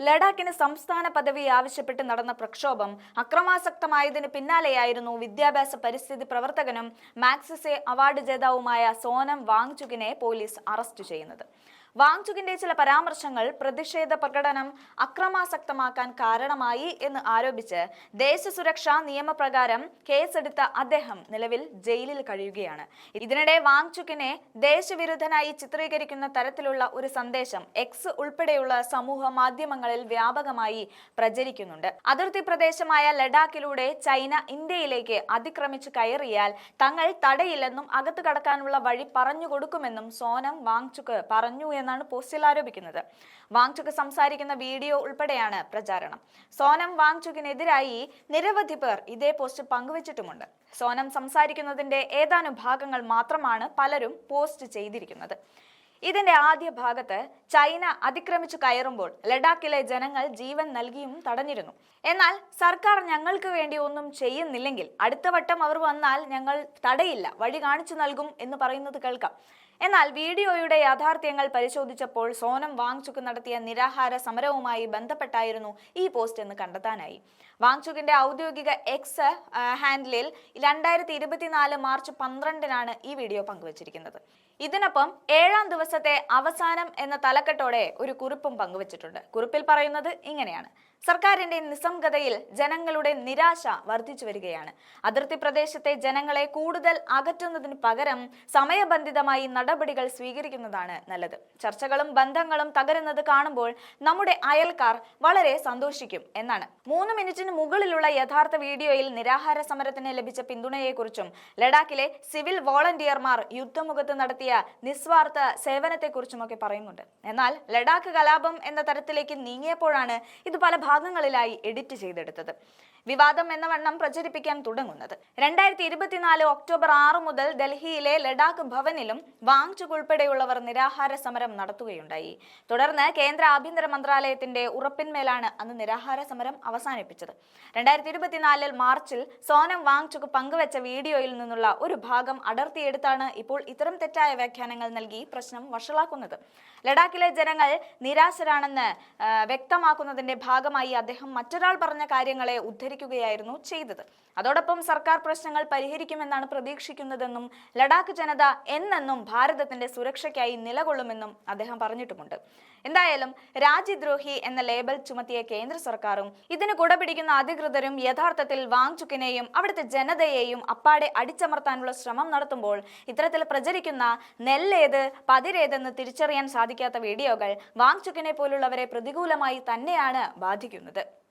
ലഡാക്കിന് സംസ്ഥാന പദവി ആവശ്യപ്പെട്ട് നടന്ന പ്രക്ഷോഭം അക്രമാസക്തമായതിന് പിന്നാലെയായിരുന്നു വിദ്യാഭ്യാസ പരിസ്ഥിതി പ്രവർത്തകനും മാഗ്സസെ അവാർഡ് ജേതാവുമായ സോനം വാങ്ചുകിനെ പോലീസ് അറസ്റ്റ് ചെയ്യുന്നത്. വാങ്ചുകിന്റെ ചില പരാമർശങ്ങൾ പ്രതിഷേധ പ്രകടനം അക്രമാസക്തമാക്കാൻ കാരണമായി എന്ന് ആരോപിച്ച് ദേശസുരക്ഷാ നിയമപ്രകാരം കേസെടുത്ത അദ്ദേഹം നിലവിൽ ജയിലിൽ കഴിയുകയാണ്. ഇതിനിടെ വാങ്ചുകിനെ ദേശവിരുദ്ധനായി ചിത്രീകരിക്കുന്ന തരത്തിലുള്ള ഒരു സന്ദേശം എക്സ് ഉൾപ്പെടെയുള്ള സമൂഹ മാധ്യമങ്ങളിൽ വ്യാപകമായി പ്രചരിക്കുന്നുണ്ട്. അതിർത്തി പ്രദേശമായ ലഡാക്കിലൂടെ ചൈന ഇന്ത്യയിലേക്ക് അതിക്രമിച്ചു കയറിയാൽ തങ്ങൾ തടയില്ലെന്നും അകത്ത് കടക്കാനുള്ള വഴി പറഞ്ഞു കൊടുക്കുമെന്നും സോനം വാങ്ചുക് പറഞ്ഞു എന്നാണ് പോസ്റ്റിൽ ആരോപിക്കുന്നത്. വാങ്ചുക് സംസാരിക്കുന്ന വീഡിയോ ഉൾപ്പെടെയാണ് പ്രചാരണം. സോനം വാങ്ചുകിനെതിരായി നിരവധി പേർ ഇതേ പോസ്റ്റ് പങ്കുവച്ചിട്ടുമുണ്ട്. സോനം സംസാരിക്കുന്നതിന്റെ ഏതാനും ഭാഗങ്ങൾ മാത്രമാണ് പലരും പോസ്റ്റ് ചെയ്തിരിക്കുന്നത്. ഇതിന്റെ ആദ്യ ഭാഗത്ത് ചൈന അതിക്രമിച്ചു കയറുമ്പോൾ ലഡാക്കിലെ ജനങ്ങൾ ജീവൻ നൽകിയും തടഞ്ഞിരുന്നു. എന്നാൽ സർക്കാർ ഞങ്ങൾക്ക് വേണ്ടി ഒന്നും ചെയ്യുന്നില്ലെങ്കിൽ അടുത്ത വട്ടം അവർ വന്നാൽ ഞങ്ങൾ തടയില്ല, വഴി കാണിച്ചു നൽകും എന്ന് പറയുന്നത് കേൾക്കാം. എന്നാൽ വീഡിയോയുടെ യാഥാർത്ഥ്യങ്ങൾ പരിശോധിച്ചപ്പോൾ സോനം വാങ്ചുക് നടത്തിയ നിരാഹാര സമരവുമായി ബന്ധപ്പെട്ടായിരുന്നു ഈ പോസ്റ്റ് എന്ന് കണ്ടെത്താനായി. വാങ്ചുകിന്റെ ഔദ്യോഗിക എക്സ് ഹാൻഡിലിൽ 2024 മാർച്ച് 12-നാണ് ഈ വീഡിയോ പങ്കുവച്ചിരിക്കുന്നത്. ഇതിനൊപ്പം 7-ാം ദിവസത്തെ അവസാനം എന്ന തലക്കെട്ടോടെ ഒരു കുറിപ്പും പങ്കുവച്ചിട്ടുണ്ട്. കുറിപ്പിൽ പറയുന്നത് ഇങ്ങനെയാണ്: സർക്കാരിന്റെ നിസ്സംഗതയിൽ ജനങ്ങളുടെ നിരാശ വർദ്ധിച്ചു വരികയാണ്. അതിർത്തി പ്രദേശത്തെ ജനങ്ങളെ കൂടുതൽ അകറ്റുന്നതിന് പകരം സമയബന്ധിതമായി നടപടികൾ സ്വീകരിക്കുന്നതാണ് നല്ലത്. ചർച്ചകളും ബന്ധങ്ങളും തകരുന്നത് കാണുമ്പോൾ നമ്മുടെ അയൽക്കാർ വളരെ സന്തോഷിക്കും എന്നാണ്. 3 മിനിറ്റിന് മുകളിലുള്ള യഥാർത്ഥ വീഡിയോയിൽ നിരാഹാര സമരത്തിന് ലഭിച്ച പിന്തുണയെക്കുറിച്ചും ലഡാക്കിലെ സിവിൽ വോളണ്ടിയർമാർ യുദ്ധമുഖത്ത് നടത്തിയ നിസ്വാർത്ഥ സേവനത്തെക്കുറിച്ചുമൊക്കെ പറയുന്നുണ്ട്. എന്നാൽ ലഡാക്ക് കലാപം എന്ന തരത്തിലേക്ക് നീങ്ങിയപ്പോഴാണ് ഇത് പല ഭാഗങ്ങളിലായി എഡിറ്റ് ചെയ്തെടുത്തത്. വിവാദം എന്ന വണ്ണം പ്രചരിപ്പിക്കാൻ തുടങ്ങുന്നത്. 2024 ഒക്ടോബർ 6 മുതൽ ഡൽഹിയിലെ ലഡാക്ക് ഭവനിലും വാങ്ചുക് ഉൾപ്പെടെയുള്ളവർ നിരാഹാര സമരം നടത്തുകയുണ്ടായി. തുടർന്ന് കേന്ദ്ര ആഭ്യന്തര മന്ത്രാലയത്തിന്റെ ഉറപ്പിന്മേലാണ് അന്ന് നിരാഹാര സമരം അവസാനിപ്പിച്ചത്. 2024 മാർച്ചിൽ സോനം വാങ്ചുക് പങ്കുവച്ച വീഡിയോയിൽ നിന്നുള്ള ഒരു ഭാഗം അടർത്തിയെടുത്താണ് ഇപ്പോൾ ഇത്തരം തെറ്റായ വ്യാഖ്യാനങ്ങൾ നൽകി പ്രശ്നം വഷളാക്കുന്നത്. ലഡാക്കിലെ ജനങ്ങൾ നിരാശരാണെന്ന് വ്യക്തമാക്കുന്നതിന്റെ ഭാഗമായി അദ്ദേഹം മറ്റൊരാൾ പറഞ്ഞ കാര്യങ്ങളെ ഉദ്ധരിക്കുകയായിരുന്നു ചെയ്തത്. അതോടൊപ്പം സർക്കാർ പ്രശ്നങ്ങൾ പരിഹരിക്കുമെന്നാണ് പ്രതീക്ഷിക്കുന്നതെന്നും ലഡാക്ക് ജനത എന്നെന്നും ഭാരതത്തിന്റെ സുരക്ഷയ്ക്കായി നിലകൊള്ളുമെന്നും അദ്ദേഹം പറഞ്ഞിട്ടുമുണ്ട്. എന്തായാലും രാജ്യദ്രോഹി എന്ന ലേബൽ ചുമത്തിയ കേന്ദ്ര സർക്കാരും ഇതിന് കുടപിടിക്കുന്ന അധികൃതരും യഥാർത്ഥത്തിൽ വാങ്ചുകിനെയും അവിടുത്തെ ജനതയെയും അപ്പാടെ അടിച്ചമർത്താനുള്ള ശ്രമം നടത്തുമ്പോൾ ഇത്തരത്തിൽ പ്രചരിക്കുന്ന നെല്ലേത് പതിരേതെന്ന് തിരിച്ചറിയാൻ സാധിക്കാത്ത വീഡിയോകൾ വാങ്ചുകിനെ പോലുള്ളവരെ പ്രതികൂലമായി തന്നെയാണ് ബാധിക്കുന്നത്.